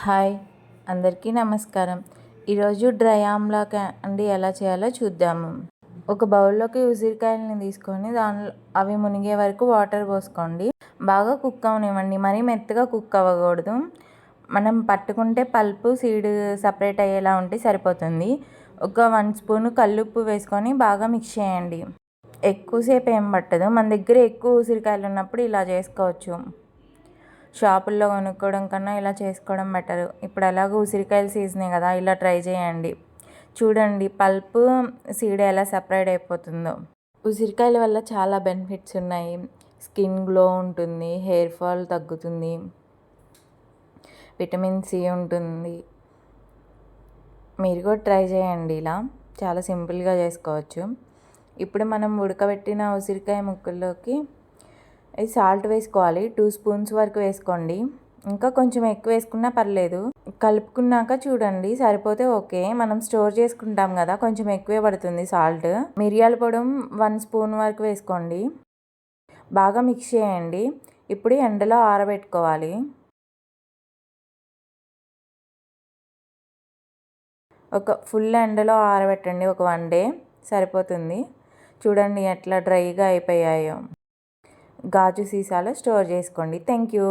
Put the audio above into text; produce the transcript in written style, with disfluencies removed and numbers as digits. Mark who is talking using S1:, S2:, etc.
S1: Hi, అందరికీ నమస్కారం. ఈరోజు డ్రై ఆమ్లా క్యాండీ ఎలా చేయాలో చూద్దాము. ఒక బౌల్లోకి ఉసిరికాయలని తీసుకొని దానిలో అవి మునిగే వరకు వాటర్ పోసుకోండి. బాగా కుక్ అవనివ్వండి, మరీ మెత్తగా కుక్ అవ్వకూడదు. మనం పట్టుకుంటే పల్పు సీడ్ సపరేట్ అయ్యేలా ఉంటే సరిపోతుంది. ఒక 1 స్పూను కల్లుప్పు వేసుకొని బాగా మిక్స్ చేయండి. ఎక్కువసేపు ఏం పట్టదు. మన దగ్గర ఎక్కువ ఉసిరికాయలు ఉన్నప్పుడు ఇలా చేసుకోవచ్చు. షాపుల్లో కొనుక్కోవడం కన్నా ఇలా చేసుకోవడం బెటరు. ఇప్పుడు ఎలాగో ఉసిరికాయల సీజనే కదా, ఇలా ట్రై చేయండి. చూడండి పల్పు సీడ్ ఎలా సపరేట్ అయిపోతుందో. ఉసిరికాయల వల్ల చాలా బెనిఫిట్స్ ఉన్నాయి. స్కిన్ గ్లో ఉంటుంది, హెయిర్ ఫాల్ తగ్గుతుంది, విటమిన్ సి ఉంటుంది. మీరు కూడా ట్రై చేయండి. ఇలా చాలా సింపుల్గా చేసుకోవచ్చు. ఇప్పుడు మనం ఉడకబెట్టిన ఉసిరికాయ ముక్కల్లోకి సాల్ట్ వేసుకోవాలి. 2 స్పూన్స్ వరకు వేసుకోండి. ఇంకా కొంచెం ఎక్కువ వేసుకున్నా పర్లేదు. కలుపుకున్నాక చూడండి, సరిపోతే ఓకే. మనం స్టోర్ చేసుకుంటాం కదా, కొంచెం ఎక్కువే పడుతుంది సాల్ట్. మిరియాల పొడి 1 స్పూన్ వరకు వేసుకోండి. బాగా మిక్స్ చేయండి. ఇప్పుడు ఎండలో ఆరబెట్టుకోవాలి. ఒక ఫుల్ ఎండలో ఆరబెట్టండి. ఒక 1 డే సరిపోతుంది. చూడండి ఎట్లా డ్రైగా అయిపోయాయో. గాజు సీసాలో స్టోర్ చేసుకోండి. Thank you.